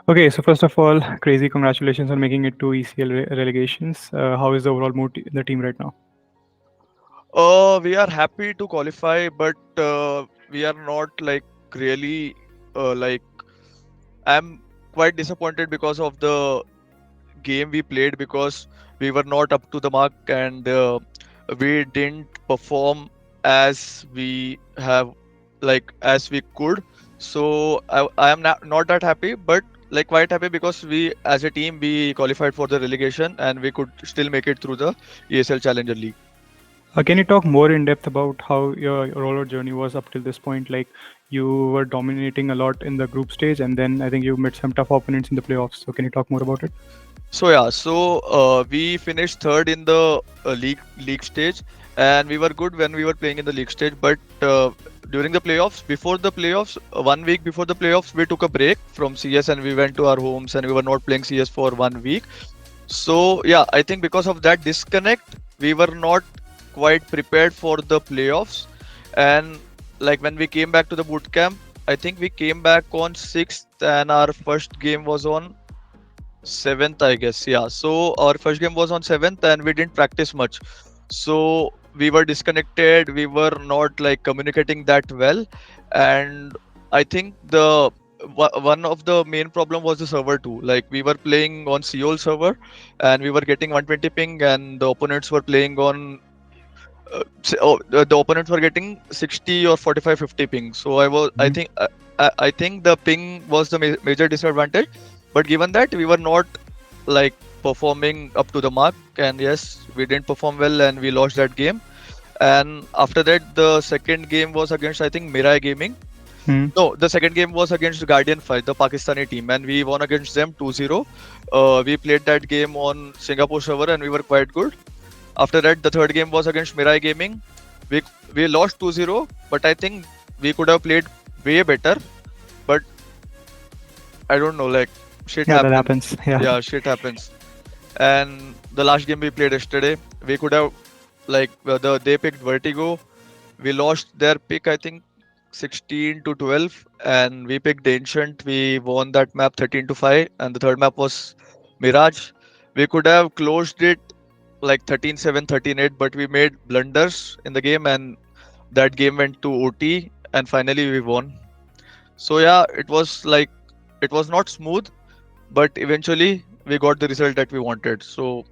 Okay, so first of all, crazy congratulations on making it to ECL relegations. How is the overall mood in the team right now? We are happy to qualify, but we are not like really like I'm quite disappointed because of the game we played because we were not up to the mark and we didn't perform as we have as we could. So I am not that happy, but like quite happy because we as a team we qualified for the relegation and we could still make it through the ESL Challenger League. Can you talk more in depth about how your roller journey was up till this point? Like you were dominating a lot in the group stage, and then I think you met some tough opponents in the playoffs. So can you talk more about it? So we finished third in the league stage, and we were good when we were playing in the league stage. But during the playoffs, before the playoffs, 1 week before the playoffs, we took a break from CS and we went to our homes and we were not playing CS for 1 week. So yeah, I think because of that disconnect, we were not quite prepared for the playoffs. And like when we came back to the boot camp, I think we came back on 6th and our first game was on 7th, I guess. Yeah. So our first game was on 7th and we didn't practice much. So we were disconnected. We were not like communicating that well. And I think one of the main problem was the server too. Like we were playing on Seoul server and we were getting 120 ping and the opponents were playing on the opponents were getting 60 or 45 50 ping. So Mhm. I think the ping was the major disadvantage. But given that we were not like performing up to the mark, and yes, we didn't perform well and we lost that game. And after that, the second game was against I think Mirai Gaming. Mhm. No, the second game was against Guardian 5, the Pakistani team, and we won against them 2-0. We played that game on Singapore server and we were quite good. After that, the third game was against Mirai Gaming. We we lost 2-0, but I think we could have played way better. But I don't know, like shit Yeah, that happens. happens. Yeah. Yeah, shit happens. And the last game we played yesterday, we could have they picked Vertigo. We lost their pick, I think 16 to 12, and we picked Ancient. We won that map 13 to 5, and the third map was Mirage. We could have closed it like 13-7, 13-8, but we made blunders in the game, and that game went to OT, and finally we won. So yeah, it was not smooth, but eventually we got the result that we wanted. So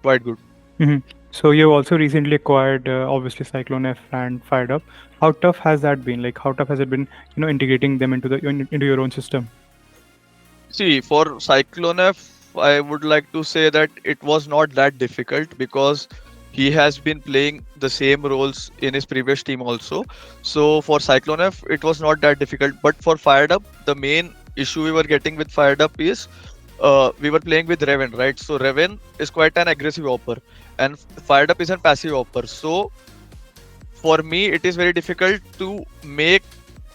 quite good. Mhm. So you also recently acquired, obviously, Cyclone F and Fired Up. How tough has that been? Like, how tough has it been, integrating them into your own system? See, for Cyclone F, I would like to say that it was not that difficult because he has been playing the same roles in his previous team also. So for Cyclone F, it was not that difficult. But for Fired Up, the main issue we were getting with Fired Up is we were playing with Reven, right? So Reven is quite an aggressive opper, and Fired Up is a passive opper. So for me, it is very difficult to make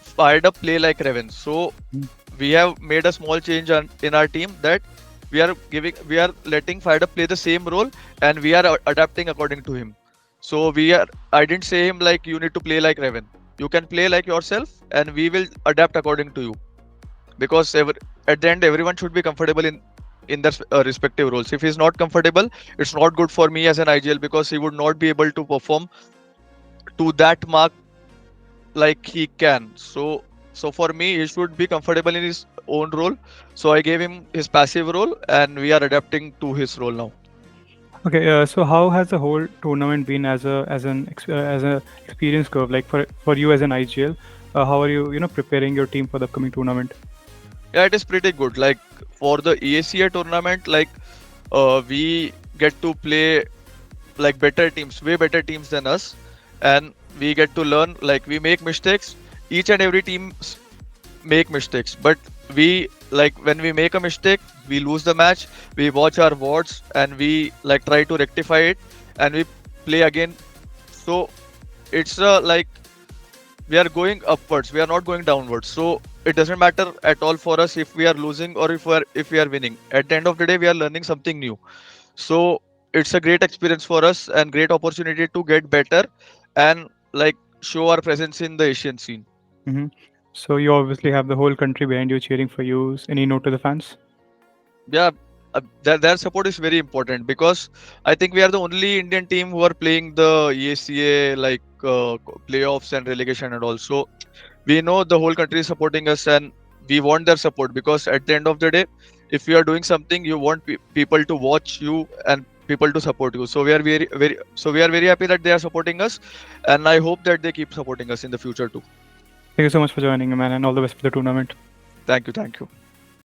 Fired Up play like Reven. So we have made a small change in our team that we are letting Fired Up play the same role and we are adapting according to him. So I didn't say him like you need to play like Reven. You can play like yourself and we will adapt according to you because at the end everyone should be comfortable in their respective roles. If he's not comfortable, it's not good for me as an IGL because he would not be able to perform to that mark like he can. So for me, he should be comfortable in his own role. So I gave him his passive role, and we are adapting to his role now. Okay, so how has the whole tournament been as a experience curve? Like for you as an IGL, how are you preparing your team for the upcoming tournament? Yeah, it is pretty good. Like for the EACA tournament, we get to play like better teams, way better teams than us, and we get to learn. Like we make mistakes. Each and every team make mistakes, but we like when we make a mistake we lose the match, we watch our wards and we like try to rectify it and we play again. So it's like we are going upwards, we are not going downwards. So it doesn't matter at all for us if we are losing or if we are winning. At the end of the day we are learning something new. So it's a great experience for us and great opportunity to get better and like show our presence in the Asian scene. Hmm. So you obviously have the whole country behind you cheering for you. Any note to the fans? Yeah, their support is very important because I think we are the only Indian team who are playing the ECA like playoffs and relegation and also we know the whole country is supporting us and we want their support because at the end of the day, if you are doing something, you want people to watch you and people to support you. So we are very happy that they are supporting us, and I hope that they keep supporting us in the future too. Thank you so much for joining, man, and all the best for the tournament. Thank you, thank you.